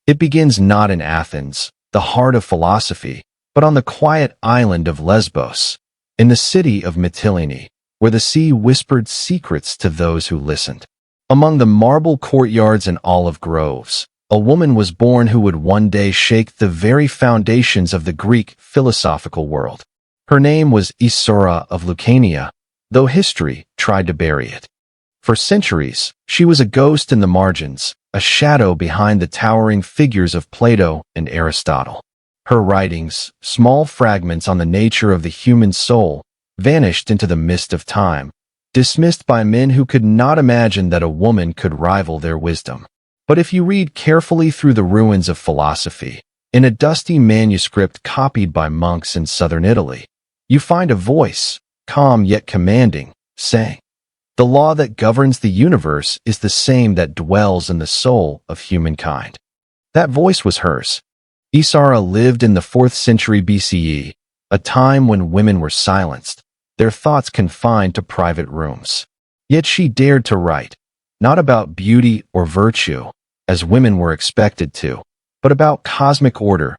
It begins not in Athens, the heart of philosophy, but on the quiet island of Lesbos, in the city of Mytilene, where the sea whispered secrets to those who listened. Among the marble courtyards and olive groves, a woman was born who would one day shake the very foundations of the Greek philosophical world. Her name was Isaura of Lucania, though history tried to bury it. For centuries, she was a ghost in the margins, a shadow behind the towering figures of Plato and Aristotle. Her writings, small fragments on the nature of the human soul, vanished into the mist of time, dismissed by men who could not imagine that a woman could rival their wisdom. But if you read carefully through the ruins of philosophy, in a dusty manuscript copied by monks in southern Italy, you find a voice, calm yet commanding, saying, "The law that governs the universe is the same that dwells in the soul of humankind." That voice was hers. Isaura lived in the 4th century BCE, a time when women were silenced, their thoughts confined to private rooms. Yet she dared to write, not about beauty or virtue, as women were expected to, but about cosmic order.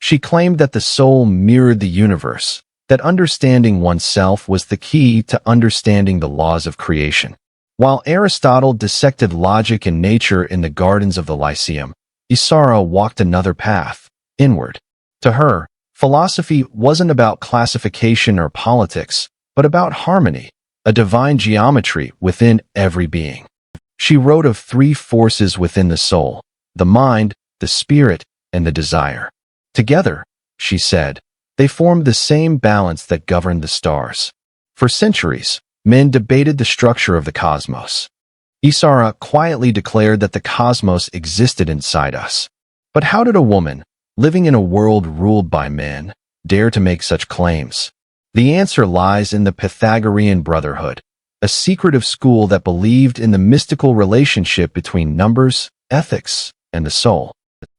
She claimed that the soul mirrored the universe, that understanding oneself was the key to understanding the laws of creation. While Aristotle dissected logic and nature in the gardens of the Lyceum, Isaura walked another path, inward. To her, philosophy wasn't about classification or politics, but about harmony, a divine geometry within every being. She wrote of 3 forces within the soul: the mind, the spirit, and the desire. Together, she said, they formed the same balance that governed the stars. For centuries, men debated the structure of the cosmos. Isaura quietly declared that the cosmos existed inside us. But how did a woman, living in a world ruled by men, dare to make such claims? The answer lies in the Pythagorean brotherhood, a secretive school that believed in the mystical relationship between numbers, ethics, and the soul.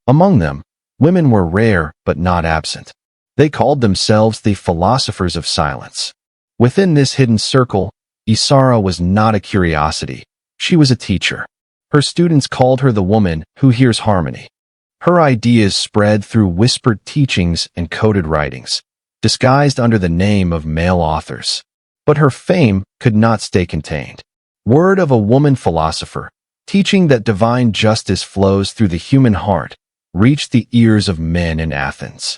Among them, women were rare but not absent. They called themselves the Philosophers of Silence. Within this hidden circle, Isaura was not a curiosity. She was a teacher. Her students called her the woman who hears harmony. Her ideas spread through whispered teachings and coded writings, disguised under the name of male authors. But her fame could not stay contained. Word of a woman philosopher, teaching that divine justice flows through the human heart, reached the ears of men in Athens.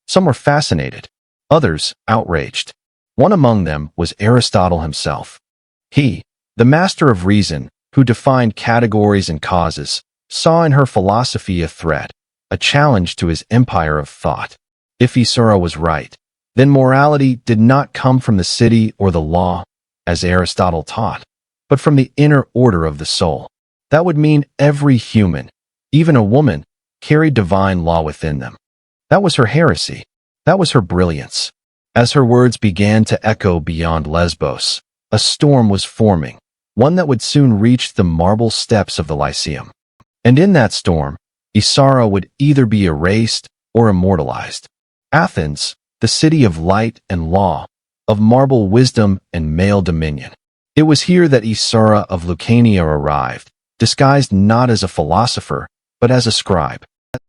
Some were fascinated, others outraged. One among them was Aristotle himself. He, the master of reason, who defined categories and causes, saw in her philosophy a threat, a challenge to his empire of thought. If Isaura was right, then morality did not come from the city or the law, as Aristotle taught, but from the inner order of the soul. That would mean every human, even a woman, carried divine law within them. That was her heresy. That was her brilliance. As her words began to echo beyond Lesbos, a storm was forming, one that would soon reach the marble steps of the Lyceum. And in that storm, Isaura would either be erased or immortalized. Athens, the city of light and law, of marble wisdom and male dominion. It was here that Isaura of Lucania arrived, disguised not as a philosopher, but as a scribe.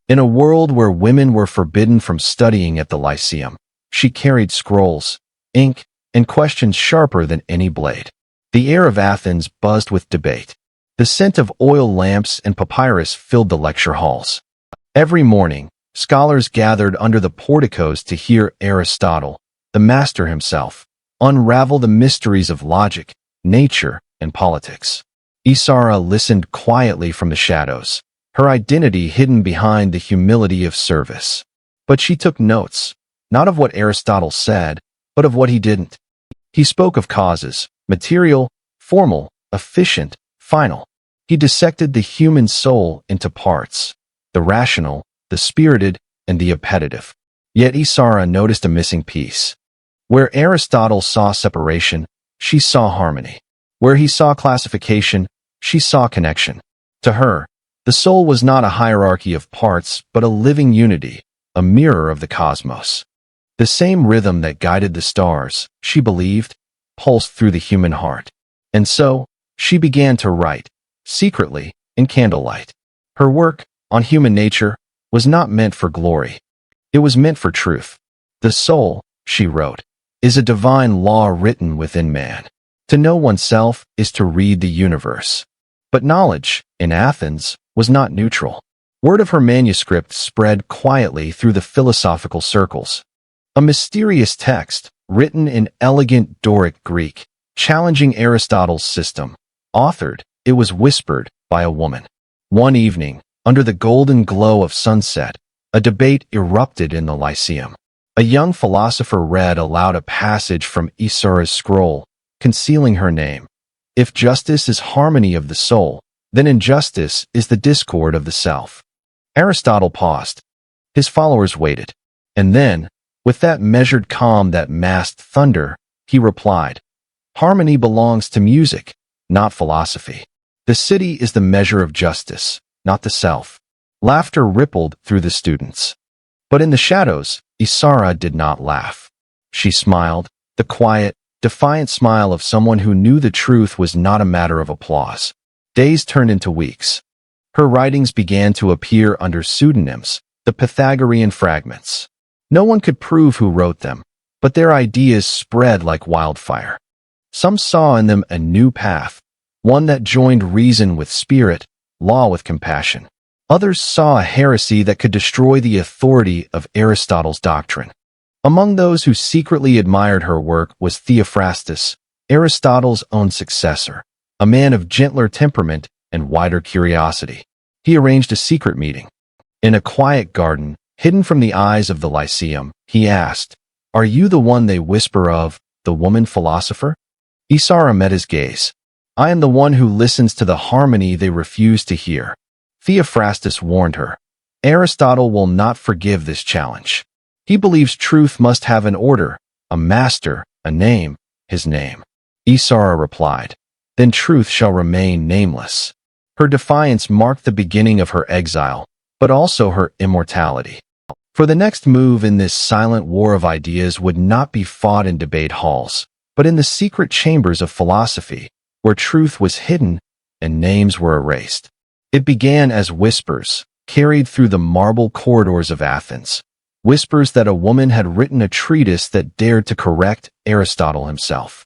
In a world where women were forbidden from studying at the Lyceum, she carried scrolls, ink, and questions sharper than any blade. The air of Athens buzzed with debate. The scent of oil lamps and papyrus filled the lecture halls. Every morning, scholars gathered under the porticos to hear Aristotle, the master himself, unravel the mysteries of logic, nature, and politics. Isaura listened quietly from the shadows, her identity hidden behind the humility of service. But she took notes, not of what Aristotle said, but of what he didn't. He spoke of causes, material, formal, efficient, final. He dissected the human soul into parts, the rational, the spirited, and the appetitive. Yet Isaura noticed a missing piece. Where Aristotle saw separation, she saw harmony. Where he saw classification, she saw connection. To her, the soul was not a hierarchy of parts, but a living unity, a mirror of the cosmos. The same rhythm that guided the stars, she believed, pulsed through the human heart. And so, she began to write, secretly, in candlelight. Her work, on human nature was not meant for glory. It was meant for truth. The soul, she wrote, is a divine law written within man. To know oneself is to read the universe. But knowledge, in Athens, was not neutral. Word of her manuscript spread quietly through the philosophical circles. A mysterious text, written in elegant Doric Greek, challenging Aristotle's system. Authored, it was whispered by a woman. One evening, under the golden glow of sunset, a debate erupted in the Lyceum. A young philosopher read aloud a passage from Isara's scroll, concealing her name. If justice is harmony of the soul, then injustice is the discord of the self. Aristotle paused. His followers waited. And then, with that measured calm that masked thunder, he replied, "Harmony belongs to music, not philosophy. The city is the measure of justice, not the self." Laughter rippled through the students. But in the shadows, Isara did not laugh. She smiled, the quiet, defiant smile of someone who knew the truth was not a matter of applause. Days turned into weeks. Her writings began to appear under pseudonyms, the Pythagorean fragments. No one could prove who wrote them, but their ideas spread like wildfire. Some saw in them a new path, one that joined reason with spirit, law with compassion. Others saw a heresy that could destroy the authority of Aristotle's doctrine. Among those who secretly admired her work was Theophrastus, Aristotle's own successor, a man of gentler temperament and wider curiosity. He arranged a secret meeting. In a quiet garden, hidden from the eyes of the Lyceum, he asked, "Are you the one they whisper of, the woman philosopher?" Isara met his gaze. "I am the one who listens to the harmony they refuse to hear." Theophrastus warned her, "Aristotle will not forgive this challenge. He believes truth must have an order, a master, a name, his name." Isara replied, "Then truth shall remain nameless." Her defiance marked the beginning of her exile, but also her immortality. For the next move in this silent war of ideas would not be fought in debate halls, but in the secret chambers of philosophy, where truth was hidden and names were erased. It began as whispers, carried through the marble corridors of Athens, whispers that a woman had written a treatise that dared to correct Aristotle himself.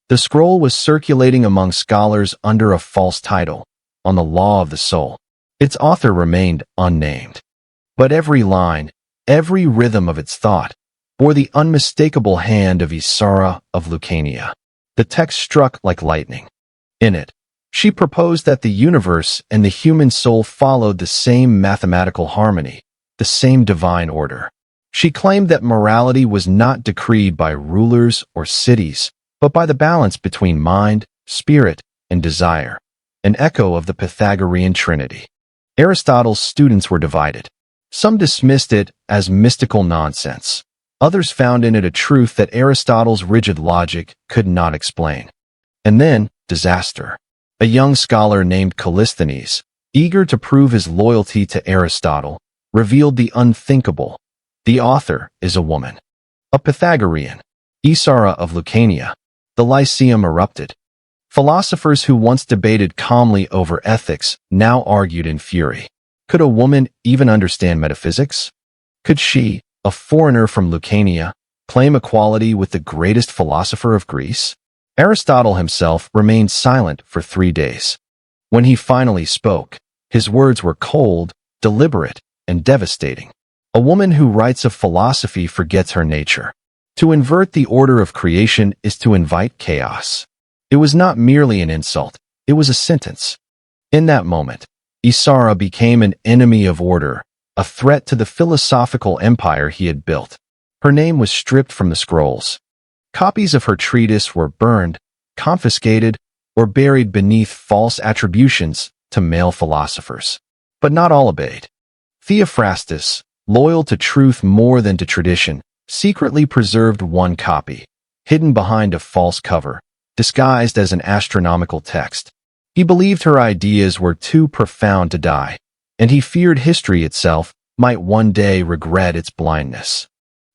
The scroll was circulating among scholars under a false title, on the law of the soul. Its author remained unnamed. But every line, every rhythm of its thought, bore the unmistakable hand of Isara of Lucania. The text struck like lightning. In it, she proposed that the universe and the human soul followed the same mathematical harmony, the same divine order. She claimed that morality was not decreed by rulers or cities, but by the balance between mind, spirit, and desire, an echo of the Pythagorean trinity. Aristotle's students were divided. Some dismissed it as mystical nonsense. Others found in it a truth that Aristotle's rigid logic could not explain. And then, disaster. A young scholar named Callisthenes, eager to prove his loyalty to Aristotle, revealed the unthinkable. The author is a woman. A Pythagorean. Isara of Lucania. The Lyceum erupted. Philosophers who once debated calmly over ethics now argued in fury. Could a woman even understand metaphysics? Could she, a foreigner from Lucania, claim equality with the greatest philosopher of Greece? Aristotle himself remained silent for 3 days. When he finally spoke, his words were cold, deliberate, and devastating. A woman who writes of philosophy forgets her nature. To invert the order of creation is to invite chaos. It was not merely an insult, it was a sentence. In that moment, Isara became an enemy of order, a threat to the philosophical empire he had built. Her name was stripped from the scrolls. Copies of her treatise were burned, confiscated, or buried beneath false attributions to male philosophers. But not all obeyed. Theophrastus, loyal to truth more than to tradition, secretly preserved one copy, hidden behind a false cover, disguised as an astronomical text. He believed her ideas were too profound to die, and he feared history itself might one day regret its blindness.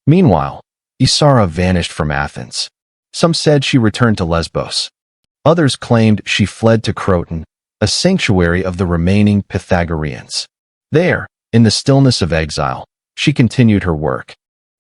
Meanwhile, Isara vanished from Athens. Some said she returned to Lesbos. Others claimed she fled to Croton, a sanctuary of the remaining Pythagoreans. There, in the stillness of exile, she continued her work.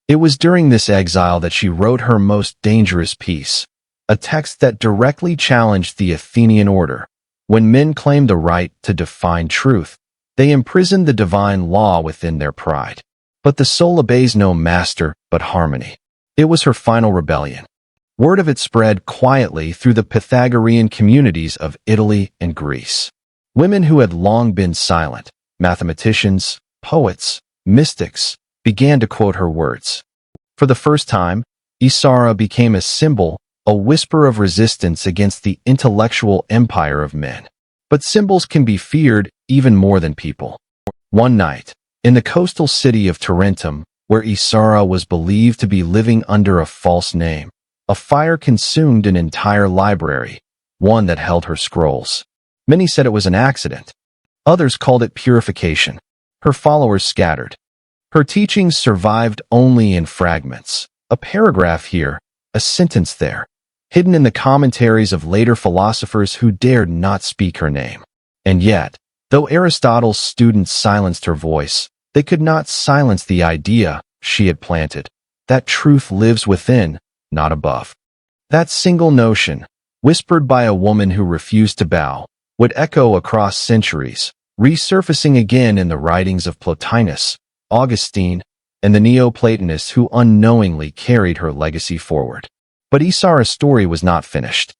It was during this exile that she wrote her most dangerous piece, a text that directly challenged the Athenian order. When men claimed the right to define truth, they imprisoned the divine law within their pride. But the soul obeys no master but harmony. It was her final rebellion. Word of it spread quietly through the Pythagorean communities of Italy and Greece. Women who had long been silent, mathematicians, poets, mystics, began to quote her words. For the first time, Isara became a symbol, a whisper of resistance against the intellectual empire of men. But symbols can be feared even more than people. One night, in the coastal city of Tarentum, where Isara was believed to be living under a false name, a fire consumed an entire library, one that held her scrolls. Many said it was an accident. Others called it purification. Her followers scattered. Her teachings survived only in fragments, a paragraph here, a sentence there, hidden in the commentaries of later philosophers who dared not speak her name. And yet, though Aristotle's students silenced her voice, they could not silence the idea she had planted, that truth lives within, not above. That single notion, whispered by a woman who refused to bow, would echo across centuries, resurfacing again in the writings of Plotinus, Augustine, and the Neoplatonists who unknowingly carried her legacy forward. But Isara's story was not finished,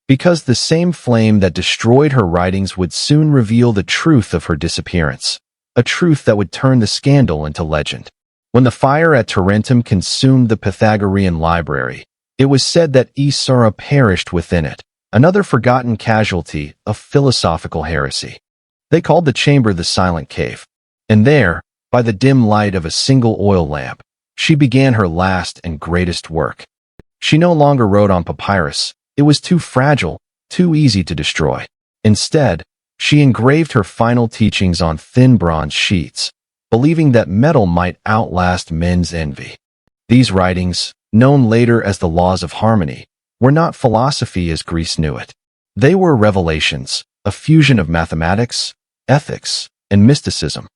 because the same flame that destroyed her writings would soon reveal the truth of her disappearance, a truth that would turn the scandal into legend. When the fire at Tarentum consumed the Pythagorean library, it was said that Isara perished within it, another forgotten casualty of philosophical heresy. They called the chamber the silent cave. And there, by the dim light of a single oil lamp, she began her last and greatest work. She no longer wrote on papyrus. It was too fragile, too easy to destroy. Instead, she engraved her final teachings on thin bronze sheets, believing that metal might outlast men's envy. These writings, known later as the Laws of Harmony, were not philosophy as Greece knew it. They were revelations, a fusion of mathematics, ethics, and mysticism.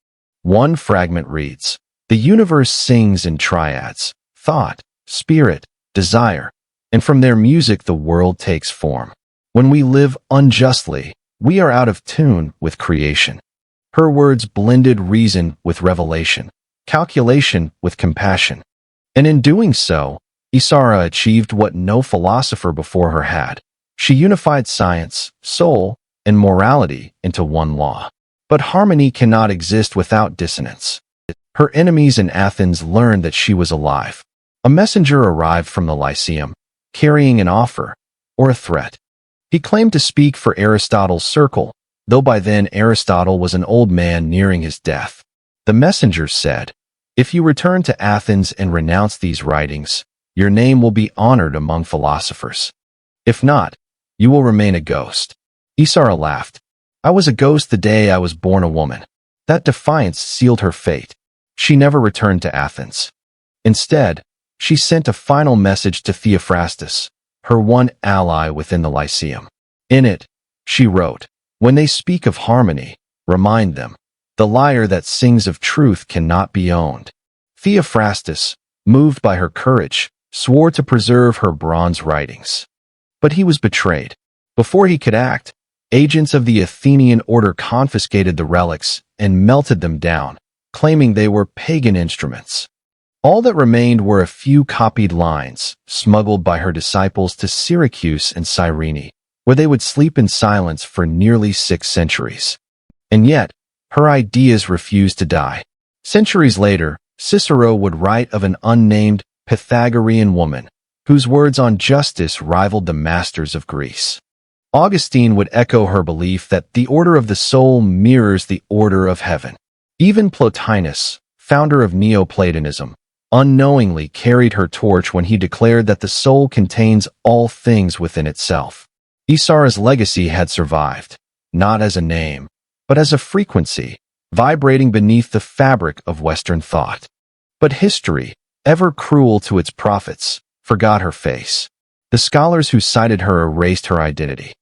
One fragment reads, "The universe sings in triads, thought, spirit, desire, and from their music the world takes form. When we live unjustly, we are out of tune with creation." Her words blended reason with revelation, calculation with compassion. And in doing so, Isara achieved what no philosopher before her had. She unified science, soul, and morality into one law. But harmony cannot exist without dissonance. Her enemies in Athens learned that she was alive. A messenger arrived from the Lyceum, carrying an offer, or a threat. He claimed to speak for Aristotle's circle, though by then Aristotle was an old man nearing his death. The messenger said, "If you return to Athens and renounce these writings, your name will be honored among philosophers. If not, you will remain a ghost." Isara laughed. "I was a ghost the day I was born a woman." That defiance sealed her fate. She never returned to Athens. Instead, she sent a final message to Theophrastus, her one ally within the Lyceum. In it, she wrote, "When they speak of harmony, remind them, the lyre that sings of truth cannot be owned." Theophrastus, moved by her courage, swore to preserve her bronze writings. But he was betrayed. Before he could act, agents of the Athenian order confiscated the relics and melted them down, claiming they were pagan instruments. All that remained were a few copied lines, smuggled by her disciples to Syracuse and Cyrene, where they would sleep in silence for nearly 6 centuries. And yet, her ideas refused to die. Centuries later, Cicero would write of an unnamed Pythagorean woman, whose words on justice rivaled the masters of Greece. Augustine would echo her belief that the order of the soul mirrors the order of heaven. Even Plotinus, founder of Neoplatonism, unknowingly carried her torch when he declared that the soul contains all things within itself. Isara's legacy had survived, not as a name, but as a frequency, vibrating beneath the fabric of Western thought. But history, ever cruel to its prophets, forgot her face. The scholars who cited her erased her identity.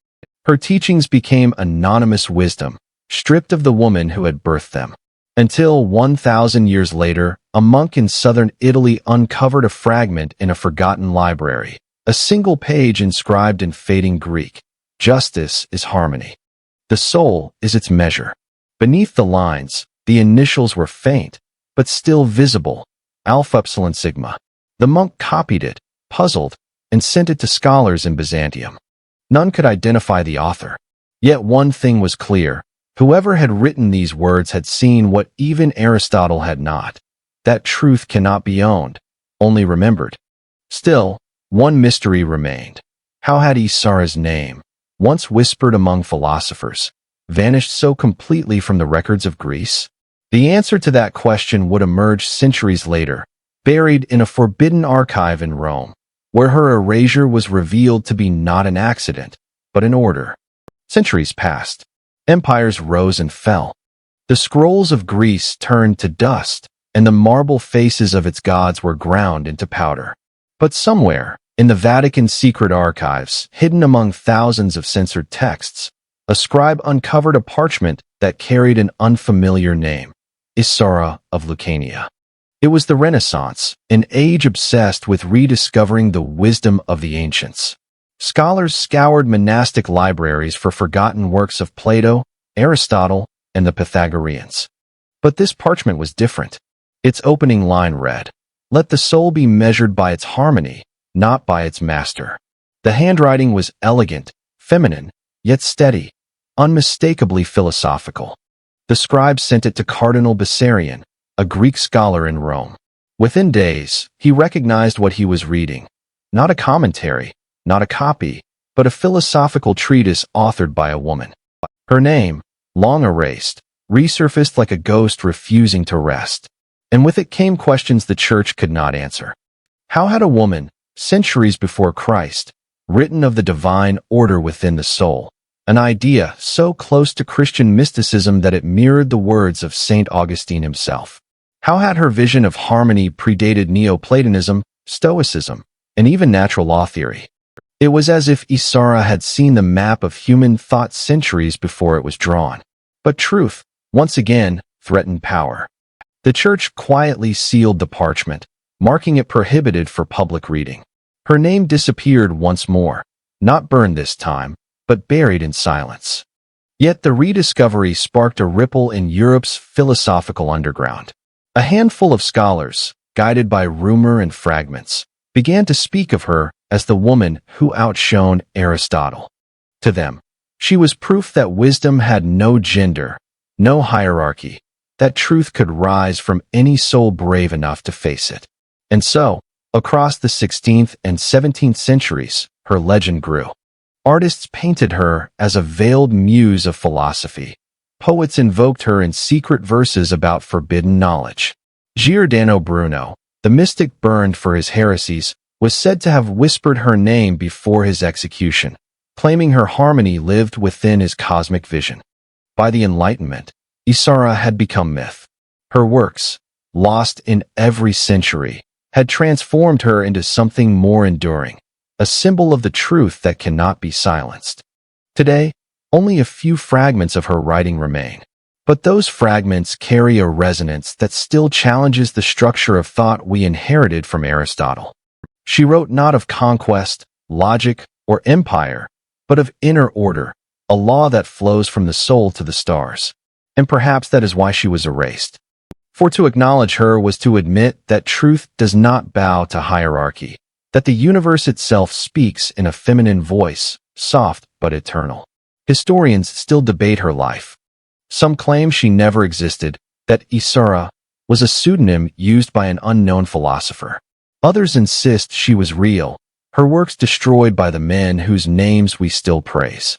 Her teachings became anonymous wisdom, stripped of the woman who had birthed them. Until 1,000 years later, a monk in southern Italy uncovered a fragment in a forgotten library, a single page inscribed in fading Greek. Justice is harmony. The soul is its measure. Beneath the lines, the initials were faint, but still visible, Alpha Epsilon Sigma. The monk copied it, puzzled, and sent it to scholars in Byzantium. None could identify the author. Yet one thing was clear. Whoever had written these words had seen what even Aristotle had not. That truth cannot be owned, only remembered. Still, one mystery remained. How had Isara's name, once whispered among philosophers, vanished so completely from the records of Greece? The answer to that question would emerge centuries later, buried in a forbidden archive in Rome, where her erasure was revealed to be not an accident, but an order. Centuries passed. Empires rose and fell. The scrolls of Greece turned to dust, and the marble faces of its gods were ground into powder. But somewhere, in the Vatican's secret archives, hidden among thousands of censored texts, a scribe uncovered a parchment that carried an unfamiliar name, Isara of Lucania. It was the Renaissance, an age obsessed with rediscovering the wisdom of the ancients. Scholars scoured monastic libraries for forgotten works of Plato, Aristotle, and the Pythagoreans. But this parchment was different. Its opening line read, "Let the soul be measured by its harmony, not by its master." The handwriting was elegant, feminine, yet steady, unmistakably philosophical. The scribe sent it to Cardinal Bessarion, a Greek scholar in Rome. Within days, he recognized what he was reading. Not a commentary, not a copy, but a philosophical treatise authored by a woman. Her name, long erased, resurfaced like a ghost refusing to rest. And with it came questions the church could not answer. How had a woman, centuries before Christ, written of the divine order within the soul, an idea so close to Christian mysticism that it mirrored the words of St. Augustine himself? How had her vision of harmony predated Neoplatonism, Stoicism, and even natural law theory? It was as if Isara had seen the map of human thought centuries before it was drawn. But truth, once again, threatened power. The church quietly sealed the parchment, marking it prohibited for public reading. Her name disappeared once more, not burned this time, but buried in silence. Yet the rediscovery sparked a ripple in Europe's philosophical underground. A handful of scholars, guided by rumor and fragments, began to speak of her as the woman who outshone Aristotle. To them, she was proof that wisdom had no gender, no hierarchy, that truth could rise from any soul brave enough to face it. And so, across the 16th and 17th centuries, her legend grew. Artists painted her as a veiled muse of philosophy. Poets invoked her in secret verses about forbidden knowledge. Giordano Bruno, the mystic burned for his heresies, was said to have whispered her name before his execution, claiming her harmony lived within his cosmic vision. By the Enlightenment, Isara had become myth. Her works, lost in every century, had transformed her into something more enduring, a symbol of the truth that cannot be silenced. Today, only a few fragments of her writing remain, but those fragments carry a resonance that still challenges the structure of thought we inherited from Aristotle. She wrote not of conquest, logic, or empire, but of inner order, a law that flows from the soul to the stars. And perhaps that is why she was erased. For to acknowledge her was to admit that truth does not bow to hierarchy, that the universe itself speaks in a feminine voice, soft but eternal. Historians still debate her life. Some claim she never existed, that Isara was a pseudonym used by an unknown philosopher. Others insist she was real, her works destroyed by the men whose names we still praise.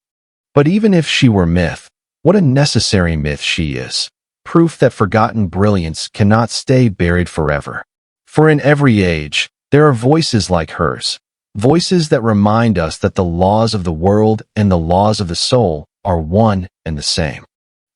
But even if she were myth, what a necessary myth she is, proof that forgotten brilliance cannot stay buried forever. For in every age, there are voices like hers, voices that remind us that the laws of the world and the laws of the soul are one and the same.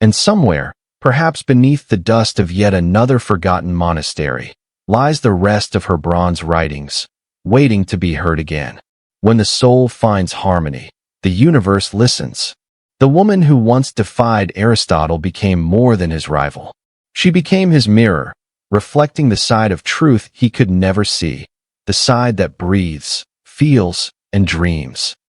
And somewhere, perhaps beneath the dust of yet another forgotten monastery, lies the rest of her bronze writings, waiting to be heard again. When the soul finds harmony, the universe listens. The woman who once defied Aristotle became more than his rival. She became his mirror, reflecting the side of truth he could never see, the side that breathes, feels, and dreams.